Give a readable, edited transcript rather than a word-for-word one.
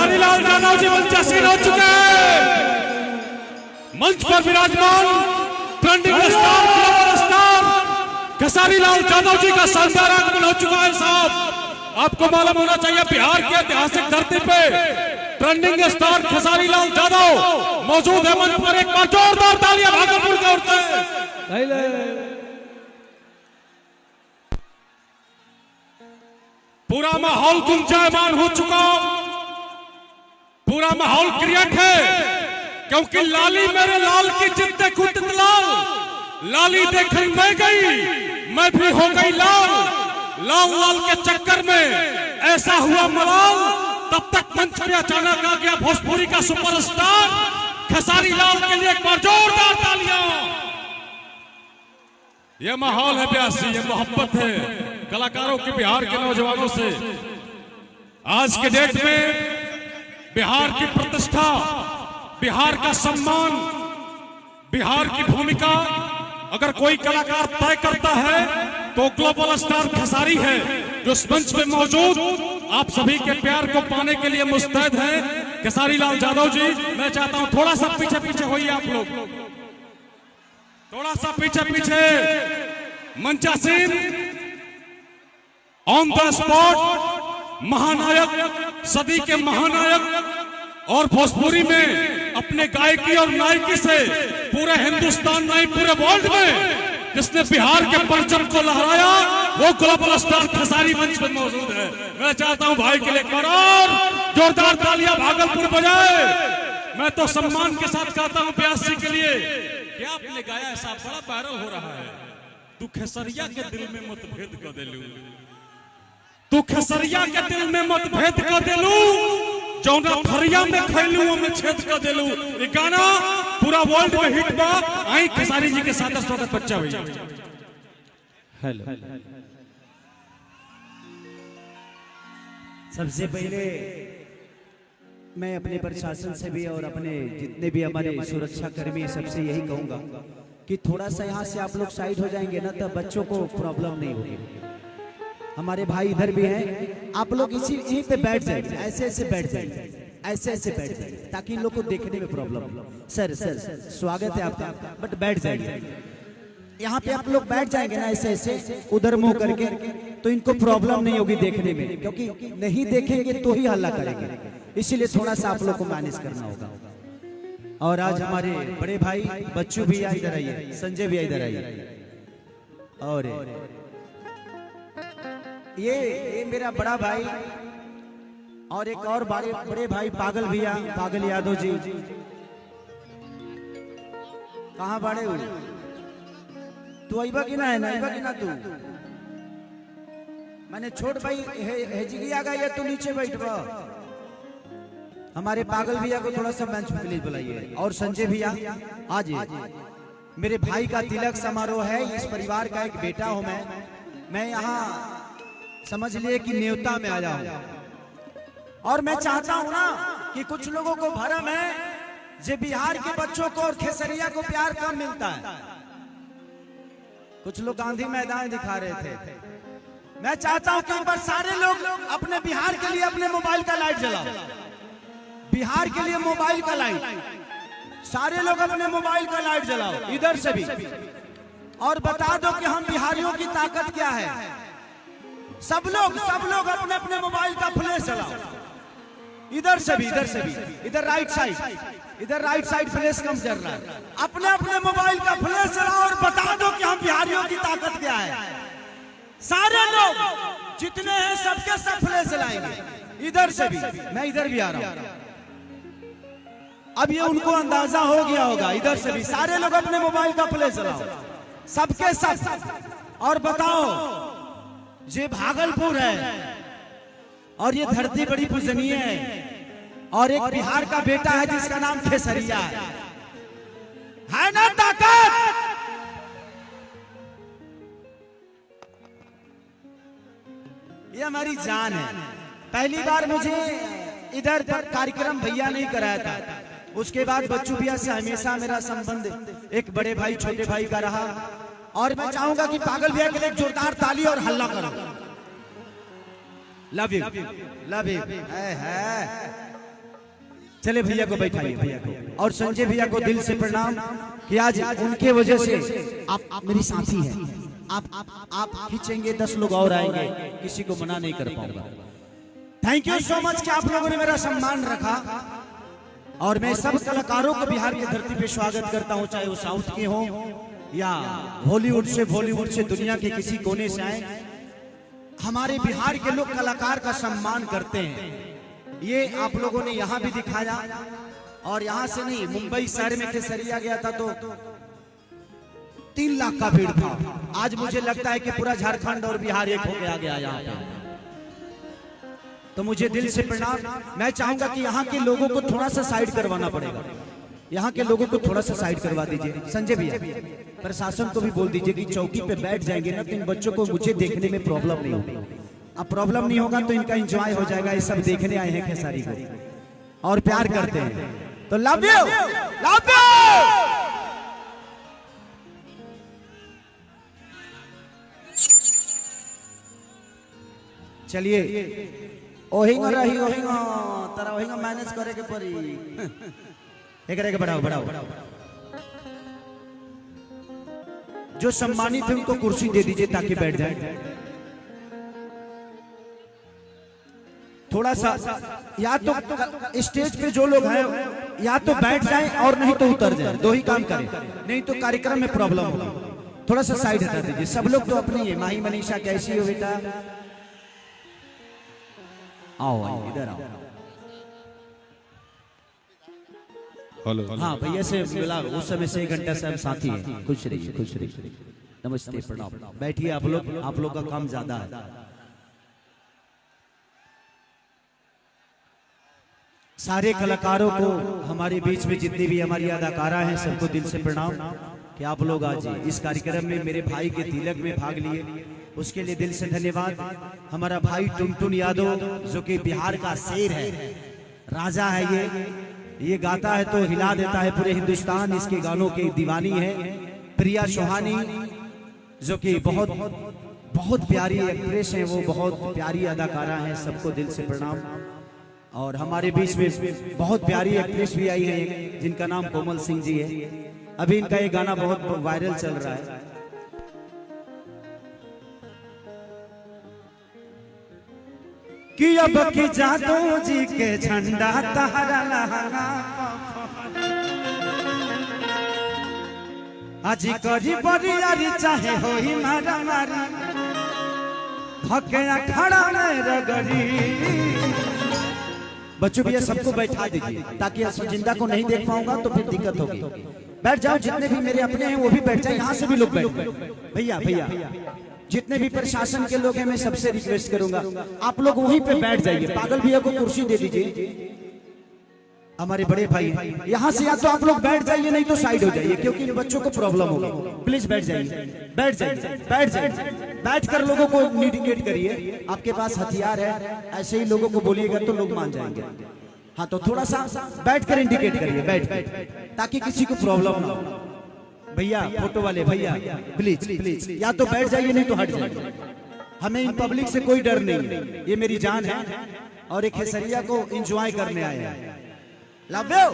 खेसारी लाल यादव जी मंचासीन हो चुके हैं। मंच पर विराजमान trending star, global star Khesari Lal Yadav ji का शानदार आगमन हो चुका है। साहब आपको मालूम होना चाहिए, बिहार की ऐतिहासिक धरती पे ट्रेंडिंग स्टार खेसारी लाल यादव मौजूद है मंच पर। एक बार जोरदार तालियां भागलपुर की ओर से। पूरा माहौल गुंजायमान हो चुका, पूरा माहौल क्रिएट है, क्योंकि लाली मेरे लाल की जिद्द खुद लाल, लाली देखने मैं गई मैं भी हो गई लाल, लाल लाल के चक्कर में ऐसा हुआ मलाल। तब तक मंच पे अचानक आ गया भोजपुरी का सुपरस्टार खेसारी लाल के लिए एक बार जोरदार तालियां। ये माहौल है प्यासी, ये मोहब्बत है कलाकारों की, बिहार के नौजवानों से। आज के डेट में बिहार की प्रतिष्ठा, बिहार का सम्मान, बिहार की भूमिका अगर कोई कलाकार तय करता है तो ग्लोबल स्टार खेसारी है, जो इस मंच पे मौजूद आप सभी के प्यार को पाने के लिए मुस्तैद हैं। खेसारी लाल यादव जी, मैं चाहता हूं थोड़ा सा पीछे पीछे होइए आप लोग, थोड़ा सा पीछे पीछे। मंचासीन ऑन द स्पॉट महानायक, सदी के महानायक, और भोजपुरी में अपने गायकी और नायकी से पूरे हिंदुस्तान नहीं पूरे वर्ल्ड में जिसने बिहार के परचम को लहराया, वो ग्लोबल स्टार खेसारी मंच पर मौजूद है। मैं चाहता हूं भाई के लिए एक बार और जोरदार तालियां भागलपुर बजाए। मैं तो सम्मान के साथ कहता हूं प्यासी के लिए, क्या आपने गाया ऐसा बड़ा वायरल हो रहा है। तू खेसरिया के दिल में मतभेद कर देलू, तू खेसरिया के दिल में मतभेद कर देलू, जौना फरिया में खैलू में छेद कर देलू। ये गाना पूरा वर्ल्ड में हिट बा। आई खेसारी जी के साथ स्वागत बच्चा भैया। हेलो, सबसे पहले मैं अपने प्रशासन से भी और अपने जितने भी हमारे सुरक्षा कर्मी सबसे यही कहूंगा कि थोड़ा सा यहाँ से आप लोग साइड हो जाएंगे ना, तब बच्चों को प्रॉब्लम नहीं होगी। हमारे भाई इधर भी हैं, आप लोग इसी यहीं पे बैठ जाइए, ऐसे ऐसे बैठ जाइए, ऐसे ऐसे बैठ जाइए ताकि इन लोग को देखने में प्रॉब्लम। सर सर स्वागत है आपका, बट बैठ जाइए। यहाँ पे आप लोग बैठ जाएंगे ना ऐसे ऐसे उधर मुंह करके, तो इनको प्रॉब्लम नहीं होगी देखने में, क्योंकि नहीं देखेंगे तो ही हल्ला करेंगे। इसीलिए थोड़ा सा आप लोग को मैनेज करना होगा। और आज हमारे बड़े भाई बच्चू भैया इधर आइए, संजय भैया इधर आइए, और ये मेरा बड़ा भाई, और एक और बड़े भाई पागल भैया, पागल यादव जी। कहाँ बड़े हुए तू? आईबा की ना है ना, आईबा की ना तू? मैंने छोट भाई हेजी आ गया, तू नीचे बैठवा। हमारे पागल भैया को थोड़ा सा मंच पे प्लीज बुलाइए। और संजय भैया आज मेरे भाई का तिलक समारोह है, इस परिवार का एक बेटा हूं मैं यहाँ समझ लिए कि न्योता में आया हूं। और मैं चाहता हूं ना कि कुछ लोगों को भरम है जे बिहार के बच्चों को और खेसरिया को प्यार कम मिलता है। कुछ लोग गांधी मैदान दिखा रहे थे। मैं चाहता हूं कि एक बार सारे लोग अपने बिहार के लिए अपने मोबाइल का लाइट जलाओ, बिहार के लिए मोबाइल का लाइट, सारे लोग अपने मोबाइल का लाइट जलाओ इधर से भी, और बता दो कि हम बिहारियों की ताकत क्या है। सब लोग अपने अपने मोबाइल का फ्लैश जलाओ, इधर से भी, इधर राइट साइड फ्लैश कम चल रहा है। अपने अपने मोबाइल का फ्लैश जलाओ और बता दो कि हम बिहारियों की ताकत क्या है। सारे लोग जितने हैं सबके सब फ्लैश जलाएंगे, इधर से भी, मैं इधर भी आ रहा हूं। अब ये उनको अंदाजा हो गया होगा, इधर से भी सारे लोग अपने मोबाइल का फ्लैश जलाओ, सबके सब। और बताओ, ये भागलपुर है और ये धरती बड़ी पूजनीय है, और एक बिहार का बेटा है जिसका नाम खेसरिया है ना ताकत। ये हमारी जान है। पहली बार मुझे इधर कार्यक्रम भैया नहीं कराया था, उसके बाद बच्चू भैया से हमेशा मेरा संबंध एक बड़े भाई छोटे भाई का रहा। और मैं चाहूंगा कि पागल भैया के लिए जोरदार ताली और हल्ला करो। Love you love you. चले भैया को बैठाइए, भैया को। और संजय भैया को दिल से प्रणाम कि आज उनके वजह से आप मेरी साथी हैं। आप खींचेंगे 10 लोग और आएंगे, किसी को मना नहीं कर पाऊंगा। थैंक यू सो मच कि आप लोगों ने मेरा सम्मान रखा। और मैं सब कलाकारों को बिहार की धरती पे स्वागत करता हूं, चाहे वो साउथ के हों या हॉलीवुड से बॉलीवुड से दुनिया के किसी कोने से आए। हमारे बिहार के लोग कलाकार का सम्मान करते हैं। ये आप लोगों ने यहाँ भी दिखाया। और यहाँ से नहीं, मुंबई शहर में खेसरिया गया था तो 3 लाख का भीड़ था। आज मुझे लगता है कि पूरा झारखंड और बिहार एक हो गया यहाँ पे। तो मुझे दिल से प्रणाम। मैं चाहूंगा कि यहाँ के लोगों को थोड़ा सा साइड करवाना पड़ेगा। यहाँ के लोगों को थोड़ा सा साइड करवा दीजिए। संजय भैया, प्रशासन को भी बोल दीजिए कि चौकी पे बैठ जाएंगे ना तो इन बच्चों को मुझे देखने में प्रॉब्लम नहीं होगी। अब प्रॉब्लम नहीं होगा तो इनका एंजॉय हो जाएगा। ये सब देखने आए हैं खेसारी को और प्यार करते हैं, तो लव यू, लव यू। चलिए, ओहिंगा रही ओहिंगा तारा ओहिंगा मैनेज करे के पड़ी। एक बढ़ाओ बढ़ाओ। जो सम्मानित है उनको कुर्सी दे दीजिए ताकि बैठ जाए। थोड़ा सा या तो स्टेज पे जो लोग हैं या तो बैठ जाएं और नहीं तो उतर जाएं, 2 ही काम करें, नहीं तो कार्यक्रम में प्रॉब्लम होगा। थोड़ा सा साइड हटा दीजिए। सब लोग तो अपने ही। माही मनीषा कैसी हो बेटा? आओ इधर आओ। हेलो। हाँ भैया से मिला, उस समय से 1 घंटा से हम साथी हैं। खुश रहिए, खुश रहिए। नमस्ते, प्रणाम। बैठिए आप लोग का काम ज्यादा है। सारे कलाकारों को, हमारे बीच में जितनी भी हमारी अदाकारा हैं, सबको दिल से प्रणाम कि आप लोग आज इस कार्यक्रम में मेरे भाई के तिलक में भाग लिए। उसके लिए दिल से धन्यवाद। हमारा भाई टुनटुन यादव, जो कि बिहार का शेर है, राजा है। ये गाता है तो हिला देता है पूरे हिंदुस्तान। इसके गानों की दीवानी है। प्रिया चौहानी, जो कि बहुत प्यारी एक्ट्रेस है, वो बहुत प्यारी अदाकारा है। सबको दिल से प्रणाम। और हमारे बीच में बहुत प्यारी एक्ट्रेस भी आई है जिनका नाम कोमल सिंह जी है। अभी इनका ये गाना बहुत वायरल चल रहा है। कि अब की जादू जी के झंडा तहरा लहंगा अजी करी बरियारी चाहे होई मारा मारी धके अखाड़ा में रगड़ी। बच्चों भैया सबको बैठा दीजिए ताकि जिंदा को नहीं देख पाऊंगा तो फिर दिक्कत होगी। बैठ जाओ, जितने भी मेरे अपने हैं वो भी बैठ जाए। यहाँ से भी लोग बैठ। भैया जितने भी प्रशासन के लोग हैं, मैं सबसे रिक्वेस्ट करूंगा आप लोग वहीं पे बैठ जाइए। पागल भैया को कुर्सी दे दीजिए। हमारे बड़े भाई यहाँ से या तो आप लोग बैठ जाइए, नहीं तो साइड हो जाइए, क्योंकि इन बच्चों को प्रॉब्लम होगी। प्लीज बैठ जाइए, बैठ जाइए। बैठकर लोगों को इंडिकेट करिए। आपके पास हथियार है, ऐसे ही लोगों को बोलिएगा तो लोग मान जाएंगे। हाँ, तो थोड़ा सा बैठकर इंडिकेट करिए, बैठ, ताकि किसी को प्रॉब्लम ना हो। भैया फोटो वाले भैया प्लीज या तो बैठ जाइए, नहीं तो हट जाइए। हमें इन पब्लिक से कोई डर नहीं है। ये मेरी जान है और एक खेसरिया को एंजॉय करने आए हैं। Love you.